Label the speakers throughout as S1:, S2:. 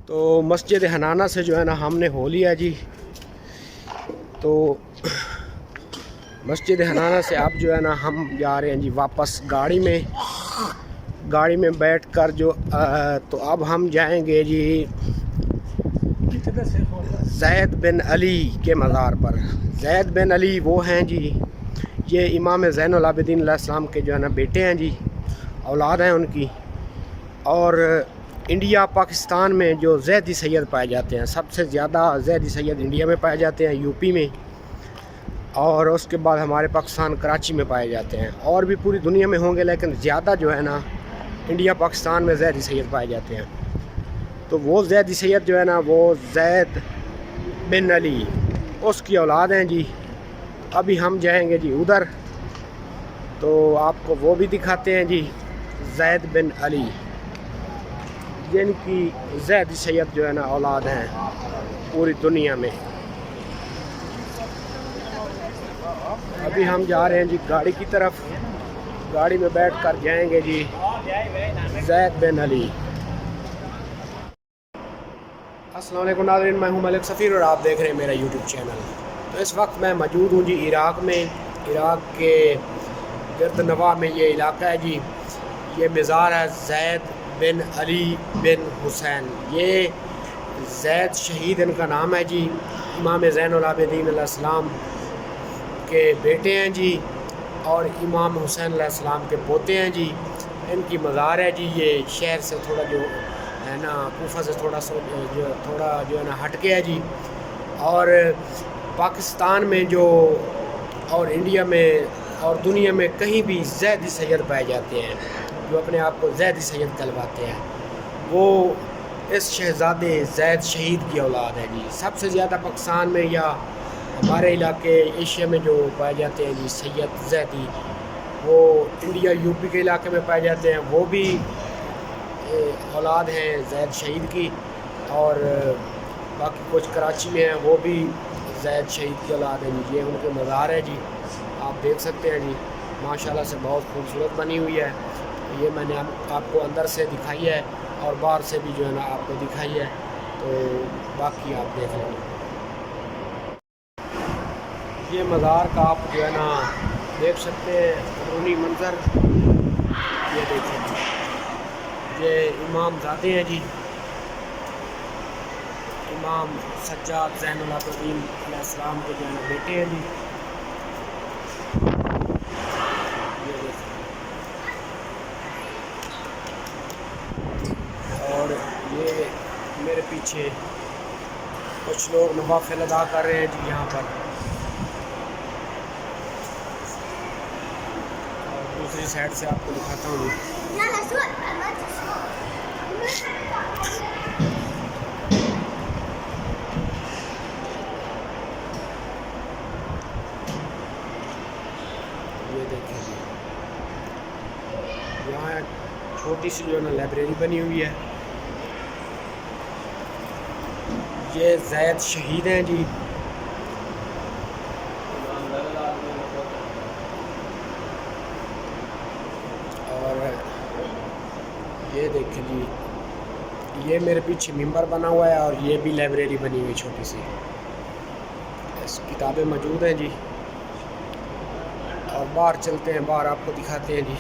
S1: तो मस्जिद हनाना से जो है ना हमने हो लिया जी। तो मस्जिद हनाना से अब जो है ना हम जा रहे हैं जी वापस गाड़ी में बैठ कर जो तो अब हम जाएंगे जी ज़ैद बिन अली के मज़ार पर। ज़ैद बिन अली वो हैं जी, ये इमाम ज़ैनुल आबिदीन अलैहिस्सलाम के जो है ना बेटे हैं जी, औलाद हैं उनकी। और इंडिया पाकिस्तान में जो ज़ैदी सैयद पाए जाते हैं, सबसे ज़्यादा ज़ैदी सैयद इंडिया में पाए जाते हैं, यूपी में, और उसके बाद हमारे पाकिस्तान कराची में पाए जाते हैं। और भी पूरी दुनिया में होंगे, लेकिन ज़्यादा जो है ना इंडिया पाकिस्तान में ज़ैदी सैयद पाए जाते हैं। तो वो ज़ैदी सैयद जो है ना वो ज़ैद बिन अली उसकी औलाद हैं जी। अभी हम जाएंगे जी उधर, तो आपको वो भी दिखाते हैं जी। ज़ैद बिन अली जिनकी ज़ैदी सैयद जो है ना औलाद हैं पूरी दुनिया में। अभी हम जा रहे हैं जी गाड़ी की तरफ, गाड़ी में बैठ कर जाएंगे जी ज़ैद बिन अली। अस्सलाम वालेकुम नाज़रीन, मैं हूं मलिक सफ़ीर और आप देख रहे हैं मेरा यूट्यूब चैनल। तो इस वक्त मैं मौजूद हूं जी इराक़ में। इराक़ के गिरदनवा में ये इलाका है जी। ये मज़ार है ज़ैद बिन अली बिन हुसैन। ये ज़ैद शहीद इनका नाम है जी, इमाम ज़ैनुल आबिदीन अलैहिस्सलाम के बेटे हैं जी, और इमाम हुसैन अलैहिस्सलाम के पोते हैं जी। इनकी मज़ार है जी। ये शहर से थोड़ा जो है ना, कूफा से थोड़ा जो है ना हट के है जी। और पाकिस्तान में जो और इंडिया में और दुनिया में कहीं भी ज़ैदी सैयद पाए जाते हैं, जो अपने आप को ज़ैदी सैयद कहलवाते हैं, वो इस शहज़ादे ज़ैद शहीद की औलाद है जी। सबसे ज़्यादा पाकिस्तान में या हमारे इलाके एशिया में जो पाए जाते हैं जी सैयद ज़ैदी, वो इंडिया यूपी के इलाके में पाए जाते हैं। वो भी औलाद हैं ज़ैद शहीद की, और बाकी कुछ कराची में हैं, वो भी ज़ैद शहीद की औलाद है जी। ये उनके मज़ार है जी, आप देख सकते हैं जी। माशाल्लाह से बहुत खूबसूरत बनी हुई है। ये मैंने आपको अंदर से दिखाई है और बाहर से भी जो है ना आपको दिखाई है, तो बाकी आप देख लेंगे। ये मज़ार का आप जो है ना देख सकते हैं अंदरूनी मंज़र। ये देखिए, ये इमाम ज़ादे हैं जी, इमाम सज्जाद ज़ैनुल आबिदीन अलैहिस्सलाम के जो है बेटे हैं जी। ये देखिए, और ये मेरे पीछे कुछ लोग नवाफिल अदा कर रहे हैं जी यहाँ पर। और दूसरी साइड से आपको दिखाता हूँ जी। ये देखिए जी, यहाँ छोटी सी जो है ना लाइब्रेरी बनी हुई है। ये ज़ैद शहीद हैं जी। और ये देखिए जी, ये मेरे पीछे मिंबर बना हुआ है, और ये भी लाइब्रेरी बनी हुई छोटी सी। इस किताबें मौजूद हैं जी। और बाहर चलते हैं, बाहर आपको दिखाते हैं जी।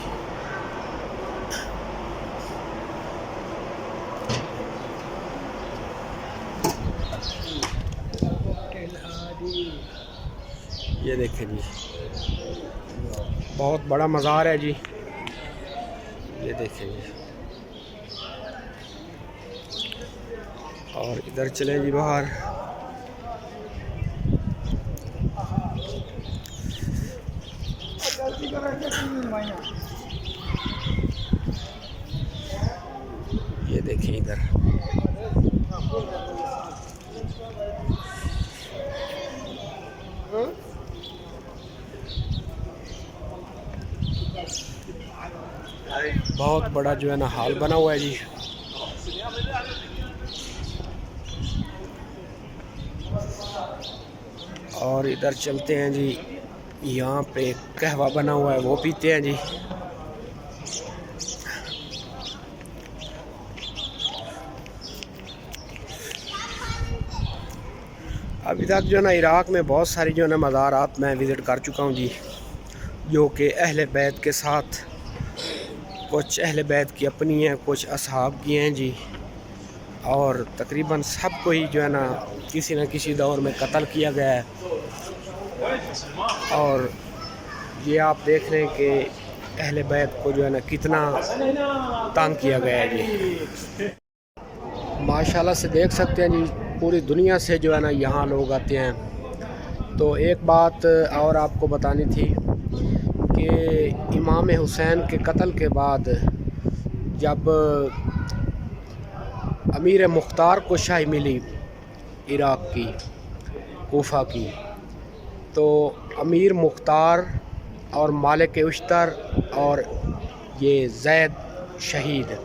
S1: ये देखिए जी, बहुत बड़ा मज़ार है जी। ये देखिए जी, और इधर चलें जी बाहर। ये देखिए इधर, बहुत बड़ा जो है ना हॉल बना हुआ है जी। और इधर चलते हैं जी, यहाँ पे कहवा बना हुआ है, वो पीते हैं जी। अभी तक जो है ना इराक़ में बहुत सारी जो है ना मज़ारात मैं विज़िट कर चुका हूँ जी, जो कि अहले बैत के साथ, कुछ अहले बैत की अपनी हैं, कुछ असहाब की हैं जी, और तकरीबन सबको ही जो है ना किसी न किसी दौर में कत्ल किया गया है। और ये आप देख रहे हैं कि अहले बैत को जो है ना कितना तंग किया गया है जी। माशाल्लाह से देख सकते हैं जी, पूरी दुनिया से जो है ना यहाँ लोग आते हैं। तो एक बात और आपको बतानी थी कि इमाम हुसैन के कत्ल के बाद जब अमीर मुख्तार को शाही मिली इराक़ की, कोफा की, तो अमीर मुख्तार और मालिक उश्तर और ये जैद शहीद,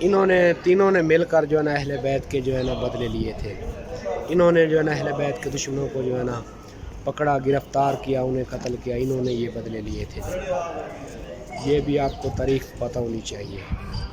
S1: इन्होंने तीनों ने मिलकर जो है ना अहले बैत के जो है ना बदले लिए थे। इन्होंने जो है ना अहले बैत के दुश्मनों को जो है ना पकड़ा, गिरफ़्तार किया, उन्हें कत्ल किया, इन्होंने ये बदले लिए थे। ये भी आपको तारीख़ पता होनी चाहिए।